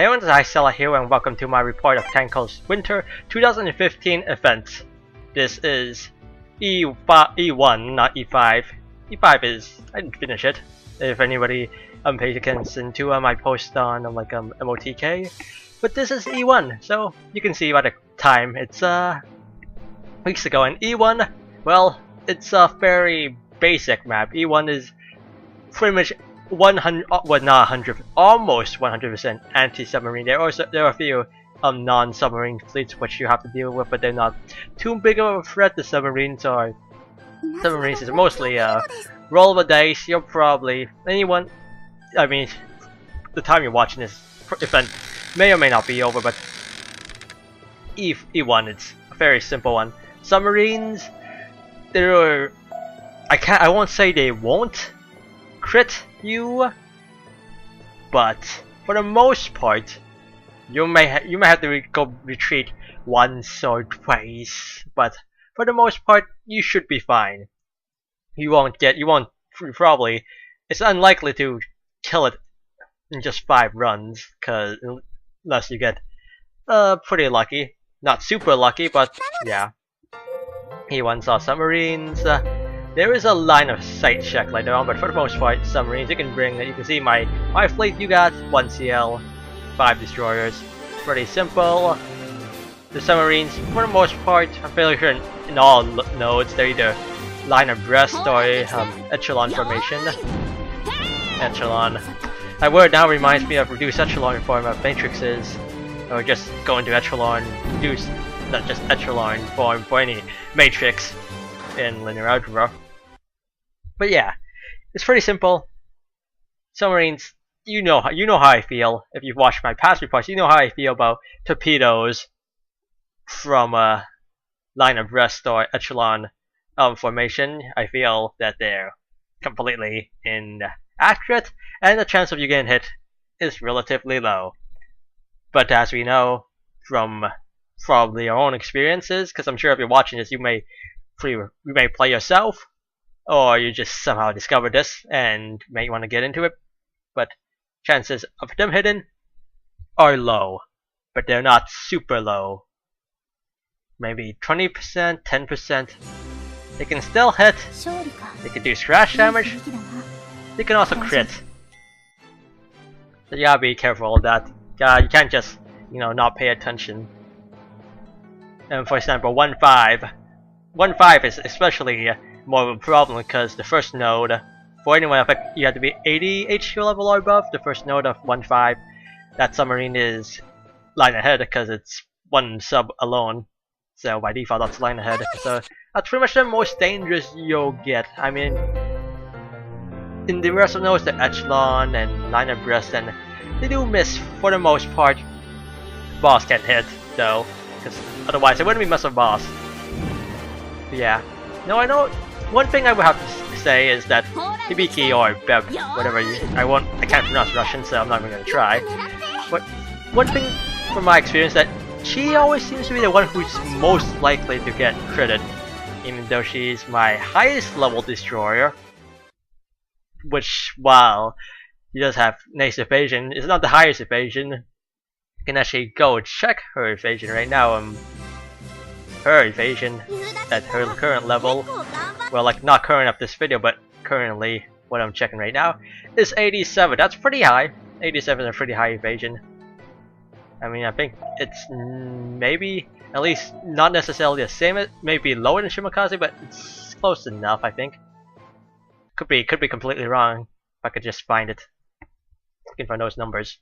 Hey everyone, this is HighZealot here and welcome to my report of Kanko's Winter 2015 events. This is E1, not E5. E5 is, I didn't finish it. If anybody pays attention to my post on MOTK. But this is E1, so you can see by the time, it's weeks ago. And E1, well, it's a very basic map. E1 is pretty much 100, well not 100, almost 100% anti-submarine. There are a few non-submarine fleets which you have to deal with, but they're not too big of a threat. The submarines is mostly roll of the dice. You'll probably the time you're watching this event may or may not be over, but E1 it's a very simple one. Submarines, I won't say they won't crit you, but for the most part you may have to go retreat once or twice, but for the most part you should be fine. Probably it's unlikely to kill it in just 5 runs, unless you get pretty lucky. Not super lucky, but yeah. E1 saw submarines. There is a line of sight check later on, but for the most part, submarines you can bring. You can see my fleet. You got 1 CL, 5 destroyers. Pretty simple. The submarines, for the most part, I'm fairly sure in all nodes they're either line abreast or echelon formation. Echelon. That word now reminds me of reduced echelon form of matrices, or just go into echelon, not just echelon form for any matrix in linear algebra. But yeah, it's pretty simple. Submarines, you know how I feel. If you've watched my past reports, you know how I feel about torpedoes from line abreast or echelon formation. I feel that they're completely inaccurate, and the chance of you getting hit is relatively low. But as we know from probably our own experiences, because I'm sure if you're watching this, you may play yourself, or you just somehow discovered this and may want to get into it. But chances of them hitting are low, but they're not super low. Maybe 20%, 10%. They can still hit. They can do scratch damage. They can also crit. So you gotta be careful of that. You can't just not pay attention. And for example, 1.5 is especially more of a problem because the first node, for anyone, I think you have to be 80 HQ level or above. The first node of 1.5, that submarine is line ahead because it's 1 sub alone. So by default, that's line ahead. So that's pretty much the most dangerous you'll get. I mean, in the rest of nodes, the echelon and line abreast, and they do miss for the most part. Boss can hit though, because otherwise it wouldn't be much of a boss. But yeah. No, I know. One thing I would have to say is that Hibiki or Beb, whatever I can't pronounce Russian, so I'm not even gonna try. But one thing from my experience that she always seems to be the one who's most likely to get critted, even though she's my highest level destroyer. Which, while she does have nice evasion, it's not the highest evasion. You can actually go check her evasion right now. Her evasion at her current level, well, like not current of this video, but currently what I'm checking right now, is 87. That's pretty high. 87 is a pretty high evasion. I mean, I think it's maybe at least not necessarily the same. It may be lower than Shimakaze, but it's close enough. I think. Could be completely wrong. If I could just find it. Looking for those numbers.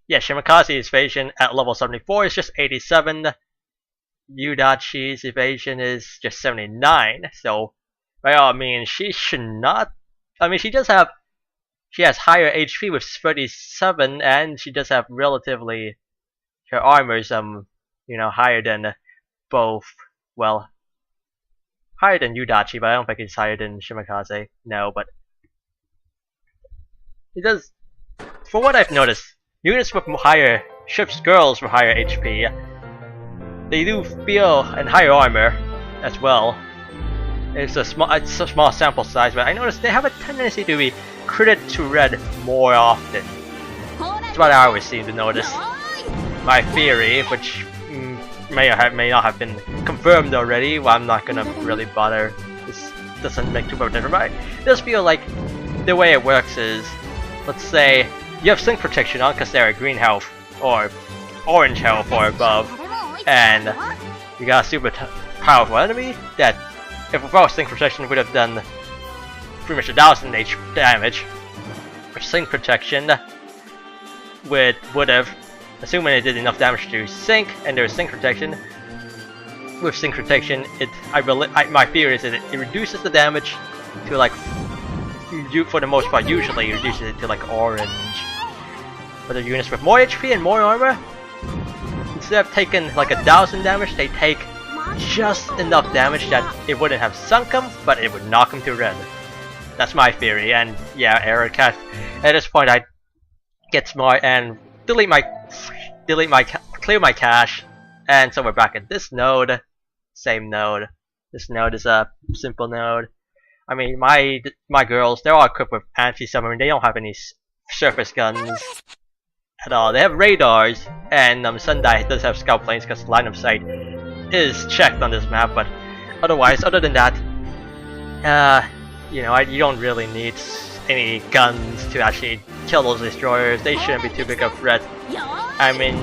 Yeah, Shimakaze's evasion at level 74 is just 87. Yudachi's evasion is just 79. So, by all means, she should not. I mean, she has higher HP with 37, and she does have relatively, her armor's higher than both. Well, higher than Yudachi, but I don't think it's higher than Shimakaze. No, but it does. For what I've noticed, units with higher girls with higher HP, they do feel and higher armor as well. It's a small sample size, but I noticed they have a tendency to be critted to red more often. It's what I always seem to notice. My theory, which may not have been confirmed already, well, I'm not gonna really bother. This doesn't make too much difference. But I just feel like the way it works is, let's say you have sync protection on because they're at green health or orange health or above, and you got a super powerful enemy that, if without sync protection, would have done pretty much 1000 damage. With sync protection, would have, assuming it did enough damage to sync, and there's sync protection. With sync protection, my theory is that it reduces the damage to like, for the most part, usually reduces it to like orange. But the units with more HP and more armor, instead of taking like 1000 damage, they take just enough damage that it wouldn't have sunk them, but it would knock them to red. That's my theory, and yeah, error cat. At this point, I get smart and clear my cache, and so we're back at this node. Same node. This node is a simple node. I mean, my girls, they're all equipped with anti-submarine. They don't have any surface guns at all. They have radars, and Sundai does have scout planes because line of sight is checked on this map. But otherwise, other than that, you know, you don't really need any guns to actually kill those destroyers. They shouldn't be too big a threat. I mean,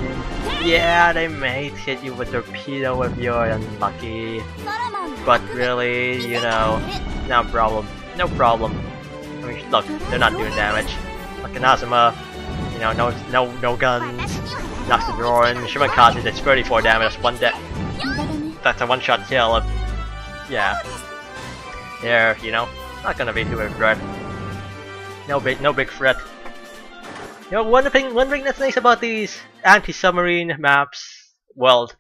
yeah, they may hit you with torpedo if you're unlucky, but really, you know, no problem. No problem. I mean, look, they're not doing damage. Like Inazuma, you know, no guns. Knocks the door in. Shimakaze, that's 34 damage. That's a one-shot kill. Yeah, they're, you know, not gonna be too big a threat. No big threat. You know, one thing that's nice about these anti-submarine maps, well,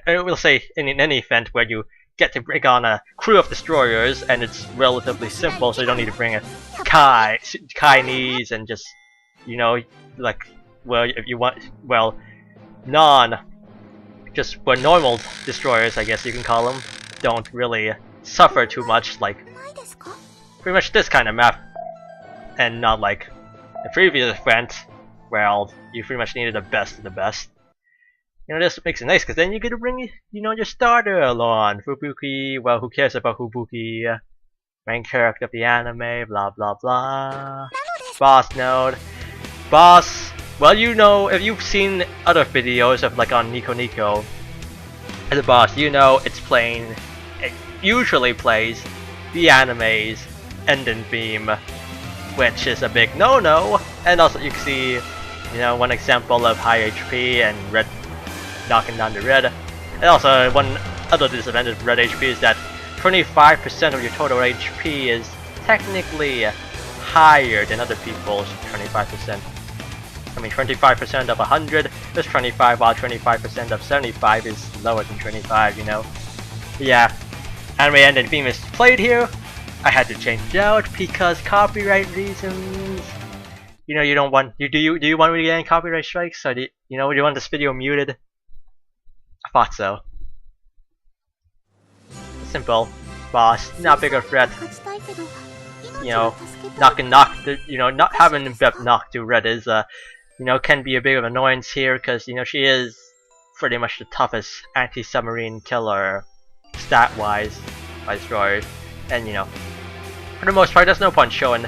I will say in any event where you get to bring on a crew of destroyers, and it's relatively simple, so you don't need to bring a Chinese and just, you know, like, well, if you want, well, normal destroyers, I guess you can call them, don't really suffer too much, like pretty much this kind of map, and not like the previous event, well, you pretty much needed the best of the best. You know, this makes it nice because then you get to bring, you know, your starter along. Fubuki, well, who cares about Fubuki? Main character of the anime, blah blah blah. Boss node. Boss, well, you know, if you've seen other videos of like on Nico Nico, the boss, you know, it usually plays the anime's ending theme, which is a big no-no. And also you can see, you know, one example of high HP and red knocking down the red. And also one other disadvantage of red HP is that 25% of your total HP is technically higher than other people's 25%. I mean, 25% of 100 is 25, while 25% of 75 is lower than 25, you know. But yeah, anime ending theme is played here. I had to change it out because copyright reasons. You know, you don't want do you want me to get any copyright strikes? Or do you know, do you want this video muted? I thought so. Simple. Boss, not big of a threat. You know, not having Bep knock to red is you know, can be a bit of annoyance here because, you know, she is pretty much the toughest anti-submarine killer stat-wise by destroyers, and you know, for the most part, there's no point showing,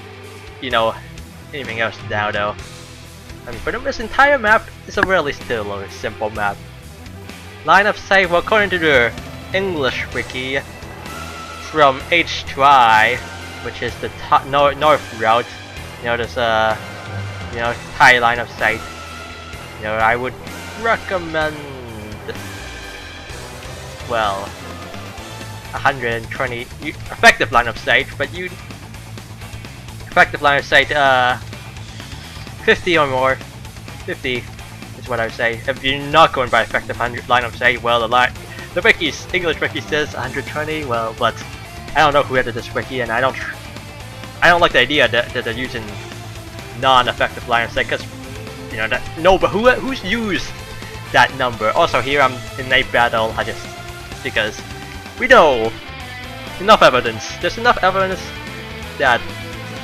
you know, anything else now though. I mean, for this entire map, it's a really still a simple map. Line of sight, well, according to the English wiki, from H to I, which is the north route, you know, there's a, you know, high line of sight. You know, I would recommend, well, 120 effective line of sight, but effective line of sight 50 or more. 50 is what I would say. If you're not going by effective line of sight, well, the wiki's English wiki says 120. Well, but I don't know who edited this wiki, and I don't like the idea that they're using non-effective line of sight, because, you know, but who's used that number? Also, here I'm in night battle. Because we know enough evidence. There's enough evidence that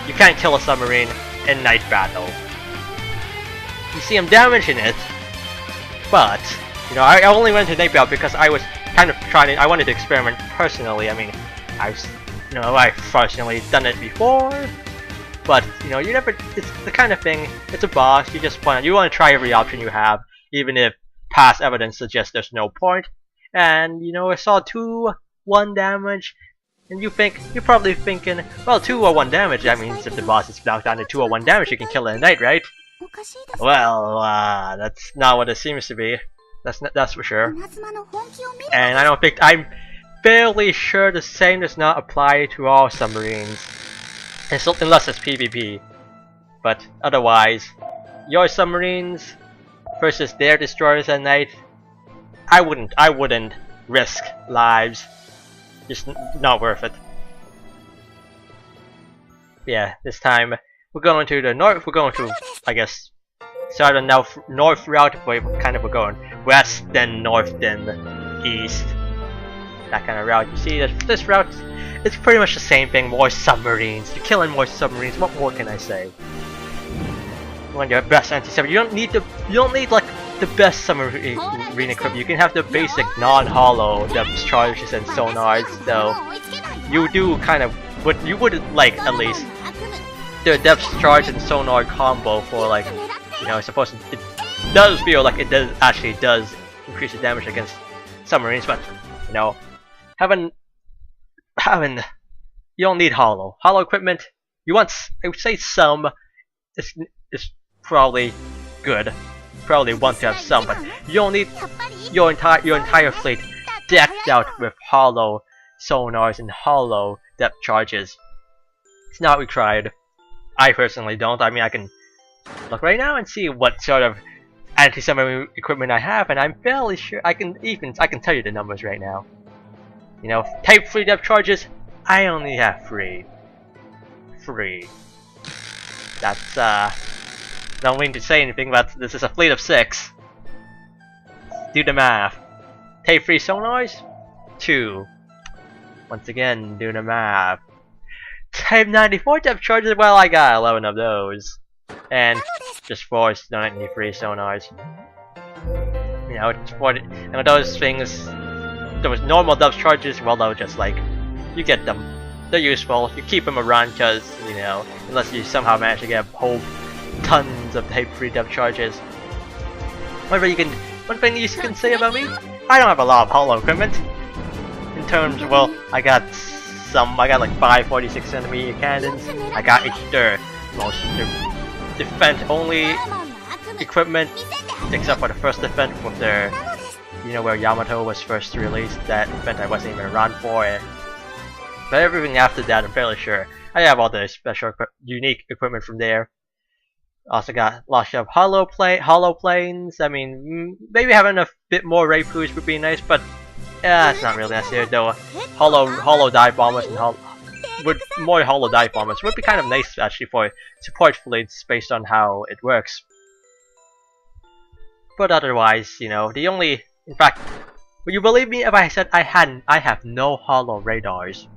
you can't kill a submarine in night battle. You see I'm damaging it, but you know I only went to Nape Out because I was kind of trying to. I wanted to experiment personally. I mean, I've personally done it before, but you know you never. It's the kind of thing. It's a boss. You want to try every option you have, even if past evidence suggests there's no point. And you know I saw 2-1 damage. And you're probably thinking, well, 2 or 1 damage, that means if the boss is knocked down to 2 or 1 damage, you can kill it in a night, right? Well, that's not what it seems to be. That's for sure. And I'm fairly sure the same does not apply to all submarines. Unless it's PvP. But otherwise, your submarines versus their destroyers at night, I wouldn't risk lives. Just not worth it. Yeah, this time we're going to the north. We're going to, I guess, start on north route. But we're going west, then north, then east. That kind of route. You see that this route, it's pretty much the same thing. More submarines. You're killing more submarines. What more can I say? You want your best anti-submarine. You don't need like the best submarine equipment. You can have the basic non-hollow depth charges and sonars, though you do kind of you would like at least the depth charge and sonar combo for like I suppose it does feel like it actually does increase the damage against submarines, but you know having you don't need hollow equipment. You want I would say some is probably good. Probably want to have some, but you don't need your entire fleet decked out with hollow sonars and hollow depth charges. It's not required. I personally don't. I mean, I can look right now and see what sort of anti-submarine equipment I have, and I'm fairly sure I can tell you the numbers right now. You know, Type 3 depth charges, I only have 3. That's don't mean to say anything, but this is a fleet of 6. Do the math. Type 3 sonars? 2. Once again, do the math. Type 94 depth charges? Well, I got 11 of those. And just 4 93 sonars. You know, and those things, those normal depth charges, well, they'll just like, you get them. They're useful. You keep them around because, you know, unless you somehow manage to get a whole tons of Type 3 depth charges. One thing you can say about me, I don't have a lot of hollow equipment. In terms, well, I got like 5 46cm cannons. I got their most defense only equipment, except for the first defense with their, you know, where Yamato was first released. That event I wasn't even around for. But everything after that, I'm fairly sure I have all the special unique equipment from there. Also got lots of hollow planes. I mean, maybe having a bit more ray crews would be nice, but it's not really necessary though. Hollow dive bombers and more hollow dive bombers would be kind of nice actually for support fleets based on how it works. But otherwise, you know, in fact, would you believe me if I said I have no hollow radars?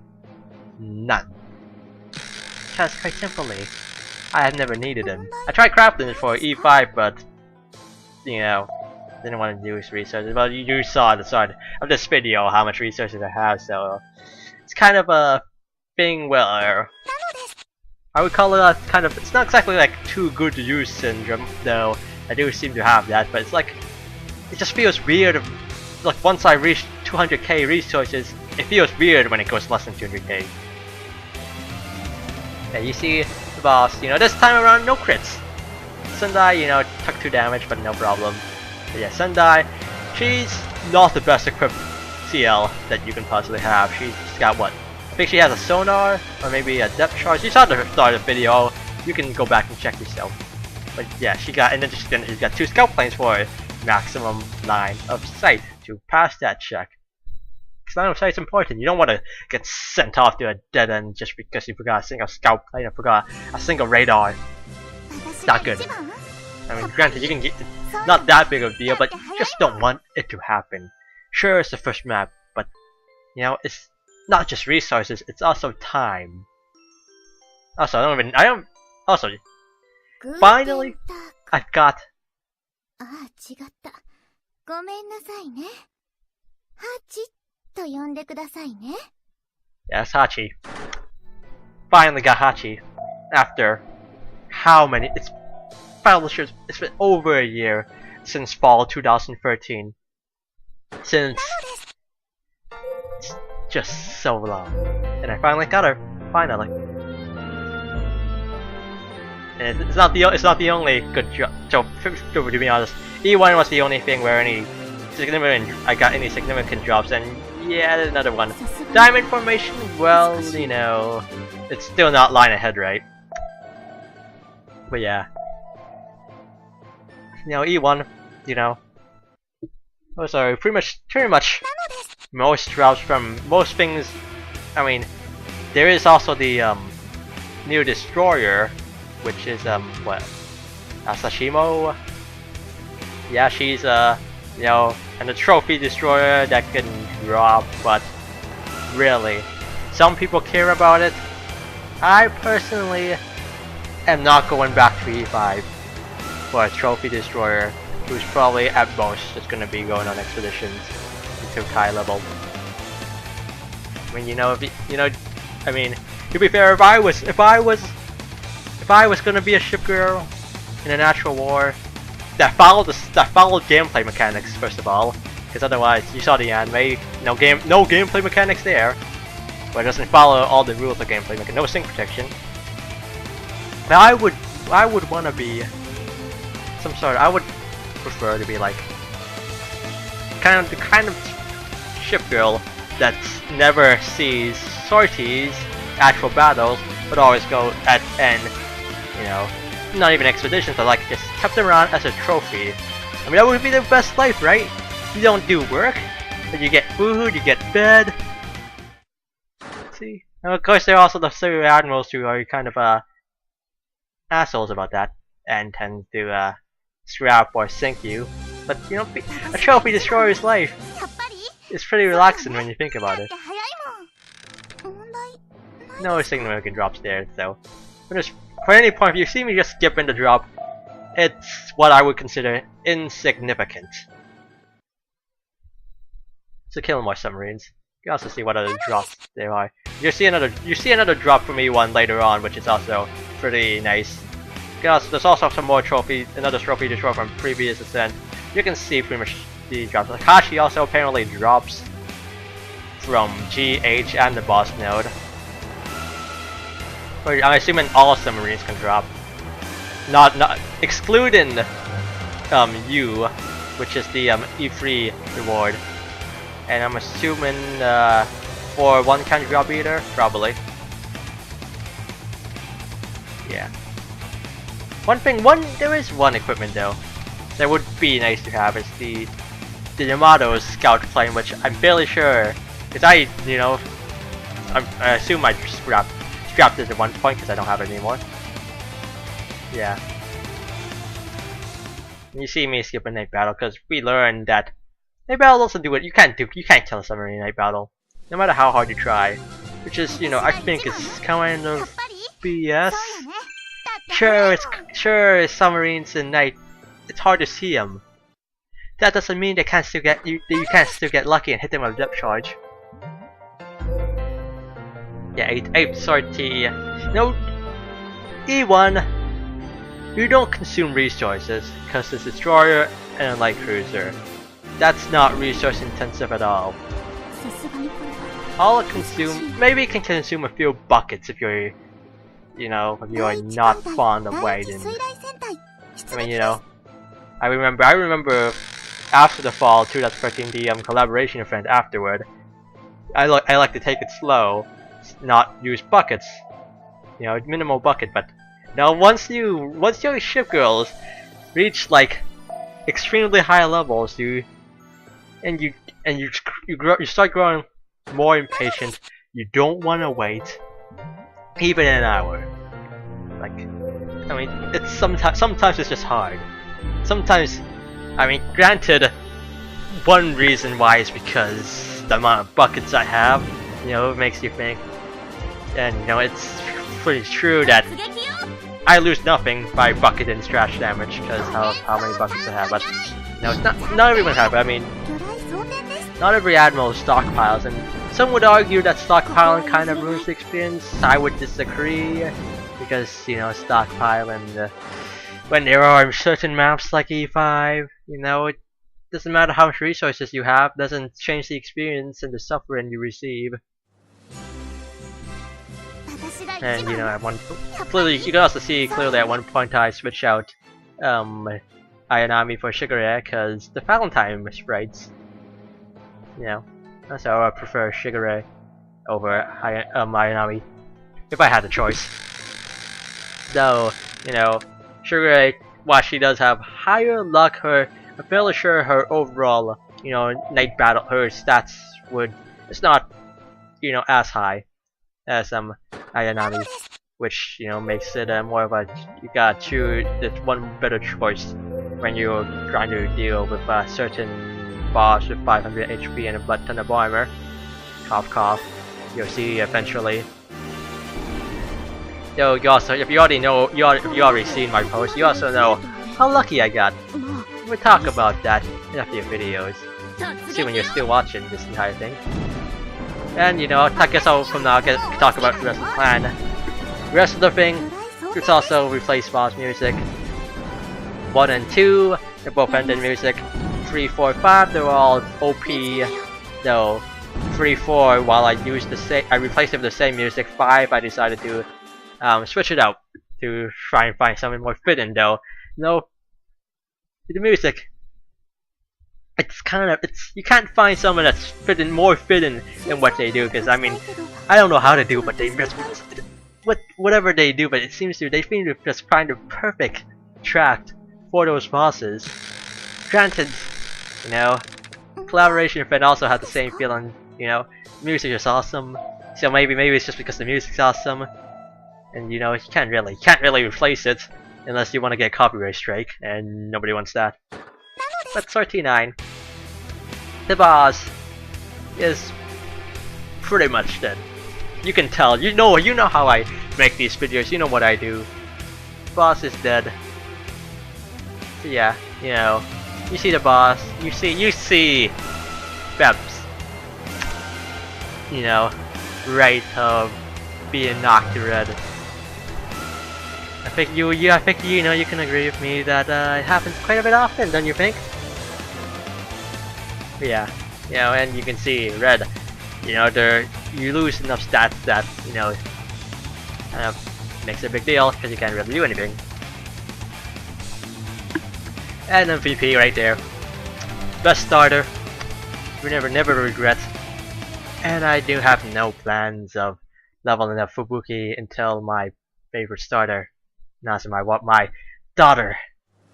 None. Because quite simply, I have never needed them. I tried crafting it for E5, but you know, didn't want to use resources. Well, you saw at the start of this video how much resources I have, so it's kind of a thing where I would call it a kind of. It's not exactly like too good to use syndrome, though. I do seem to have that, but it's like it just feels weird. Like once I reach 200k resources, it feels weird when it goes less than 200k. Yeah, you see the boss, you know, this time around, no crits. Sendai, you know, took 2 damage, but no problem. But yeah, Sendai, she's not the best equipped CL that you can possibly have. She's got what? I think she has a sonar, or maybe a depth charge. You saw the start of the video, you can go back and check yourself. But yeah, she's got 2 scout planes for maximum line of sight to pass that check. Because line of sight is important. You don't want to get sent off to a dead end just because you forgot a single scout plane or forgot a single radar. It's not good. I mean, granted, you can get not that big of a deal, but you just don't want it to happen. Sure, it's the first map, but you know, it's not just resources; it's also time. Also, finally, I've got ああ、違った。ごめんなさいね。ハチと呼んでくださいね。Yes, Hachi. Finally got Hachi. After how many? It's been over a year since fall 2013. Since just so long, and I finally got her. Finally. And it's not the only good job. To be honest, E-1 was the only thing where I got any significant drops, and yeah, there's another one. Diamond formation. Well, you know, it's still not line ahead, right? But yeah, you know, E-1, you know, oh sorry, pretty much most drops from most things. I mean, there is also the new destroyer, which is what, Sashimo. Yeah, she's you know, and the trophy destroyer that can drop, but really, some people care about it. I personally am not going back to E5 for a trophy destroyer who's probably at most just gonna be going on expeditions until high level. I mean, you know, I mean, to be fair, if I was gonna be a ship girl in a natural war that followed gameplay mechanics first of all, because otherwise you saw the anime, no gameplay mechanics there, but it doesn't follow all the rules of gameplay mechanics, no sync protection. Now I would want to be some sort. I would prefer to be like the kind of ship girl that never sees sorties, actual battles, but always go at end. You know, not even expeditions, but like just kept around as a trophy. I mean, that would be the best life, right? You don't do work, but you get food, you get bed. See, and of course there are also the Serial Admirals who are kind of assholes about that and tend to scrap or sink you. But you know, a trophy destroyer's life is pretty relaxing when you think about it. No significant drops there, so for any point if you see me just skipping the drop, it's what I would consider insignificant. So kill more submarines. You can also see what other drops there are. You see another drop from E-1 later on, which is also pretty nice. There's also some more another trophy to draw from previous ascent. You can see pretty much the drops. Akashi also apparently drops from G, H, and the boss node. But I'm assuming all submarines can drop. Not excluding U, which is the E3 reward. And I'm assuming for one can drop either, probably. Yeah. There is one equipment though that would be nice to have is the Yamato scout plane, which I'm fairly sure, because I assume I scrapped it at one point because I don't have it anymore. Yeah. You see me skipping night battle because we learned that night battle doesn't do it. You can't kill a submarine in night battle, no matter how hard you try. Which is, you know, I think is kind of BS. Sure, submarines in night, it's hard to see them. That doesn't mean they can't still get you can't still get lucky and hit them with a depth charge. Yeah, 8 sortie. No, E-1, you don't consume resources because it's a destroyer and a light cruiser. That's not resource intensive at all. All it maybe it can consume a few buckets if you're, you know, if you are not fond of waiting. I mean, you know, I remember after the fall 2013, the collaboration event afterward, I like to take it slow, not use buckets, you know, minimal bucket. But now once your ship girls reach like extremely high levels, you start growing more impatient. You don't want to wait even an hour. Like, I mean, it's sometimes it's just hard. Sometimes, I mean, granted, one reason why is because the amount of buckets I have, you know, it makes you think. And you know, it's pretty true that I lose nothing by bucket and trash damage because how many buckets I have. But no, it's not everyone have. I mean, not every admiral stockpiles, and some would argue that stockpiling kind of ruins the experience. I would disagree because stockpile and when there are certain maps like E5, it doesn't matter how much resources you have, doesn't change the experience and the suffering you receive. And at one clearly you can also see clearly at one point I switch out Ayanami for Shigure because the Valentine sprites. So I prefer Shigure over Ayanami if I had the choice. Though Shigure, while she does have higher luck, I'm fairly sure her overall night battle, her stats it's not as high as Ayanami, which makes it more of a you gotta choose one better choice when you're trying to deal with a certain boss with 500 HP and a butt ton of armor. Cough cough. You'll see eventually. Though you also, if you already seen my post, you also know how lucky I got. We'll talk about that in a few videos. See when you're still watching this entire thing. And I guess from now I'll talk about the rest of the plan. The rest of the thing, it's also replace boss music. 1 and 2, they're both ending music. 3, 4, 5, they're all OP. Though 3, 4, while I replaced it with the same music. 5, I decided to switch it out to try and find something more fitting. Though, the music, you can't find someone that's more fitting than what they do. Because I mean, I don't know how to do, but they whatever they do, but it seems they seem to just find the perfect track for those bosses. Granted, collaboration fan also had the same feeling. Music is awesome, so maybe it's just because the music's awesome, and you can't really replace it unless you want to get a copyright strike, and nobody wants that. But 39, the boss is pretty much dead. You can tell, you know how I make these videos, you know what I do. Boss is dead. So yeah, you see the boss, you see Beps, right of being knocked to red. I think you can agree with me that it happens quite a bit often, don't you think? But yeah, and you can see red. You lose enough stats that kind of makes a big deal because you can't really do anything. And MVP right there. Best starter. We never regret. And I do have no plans of leveling up Fubuki until my favorite starter. Not so my daughter.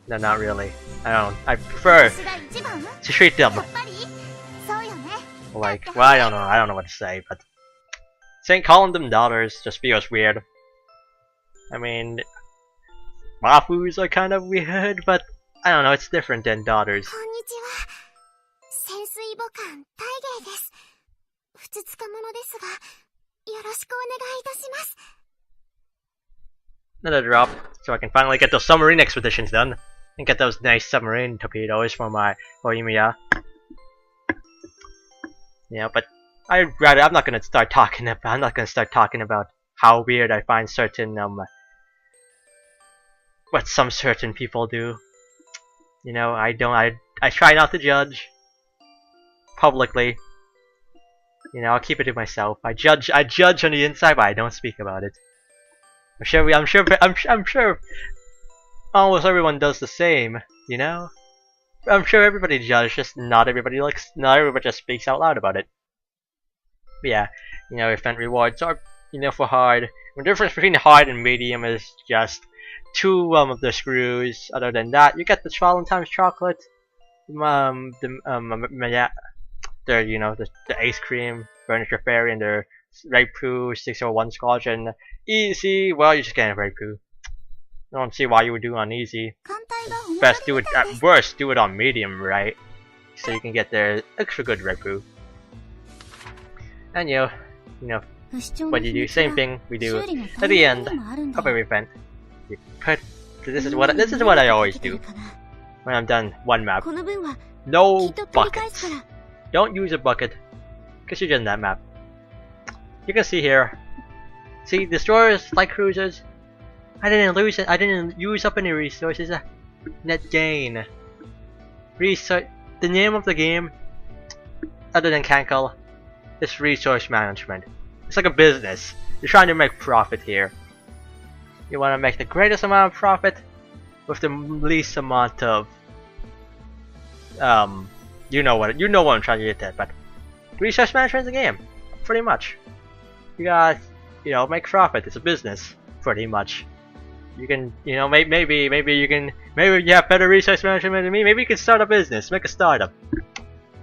No, not really. I prefer to treat them like, well, I don't know what to say, but calling them daughters just feels weird. I mean, wafus are kind of weird, but I don't know, it's different than daughters. Another drop, so I can finally get those submarine expeditions done and get those nice submarine torpedoes for Yumiya. But I'm not gonna start talking about how weird I find certain what some certain people do. I try not to judge publicly. I'll keep it to myself. I judge on the inside, but I don't speak about it. I'm sure almost everyone does the same, I'm sure everybody judges, just not everybody just speaks out loud about it. But yeah, event rewards are, for hard. The difference between hard and medium is just 2 of the screws. Other than that, you get the Valentine's chocolate, the ice cream, furniture fairy, and the Raipu 601 squadron. Easy, well, you're just getting Raipu. I don't see why you would do it on easy. Best do it, at worst, do it on medium, right? So you can get the extra good Raipu. And what you do, same thing we do at the end of every event. You put. This is what I always do when I'm done one map. この分は No きっと取り返す buckets. から。 Don't use a bucket, because you're done that map. You can see here. See, destroyers, light cruisers. I didn't lose it. I didn't use up any resources. Net gain. Research. The name of the game, other than Cankle, is resource management. It's like a business. You're trying to make profit here. You want to make the greatest amount of profit with the least amount of you know what I'm trying to get at, but resource management is a game, pretty much. You got, make profit. It's a business, pretty much. You can, maybe you have better resource management than me. Maybe you can start a business, make a startup.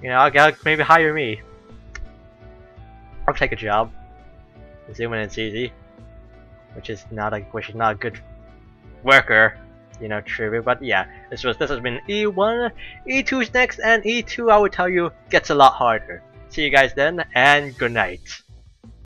I'll maybe hire me. I'll take a job, assuming it's easy, which is not a good worker. Trivia, but yeah, this has been E1. E2's next, and E2 I would tell you gets a lot harder. See you guys then, and good night.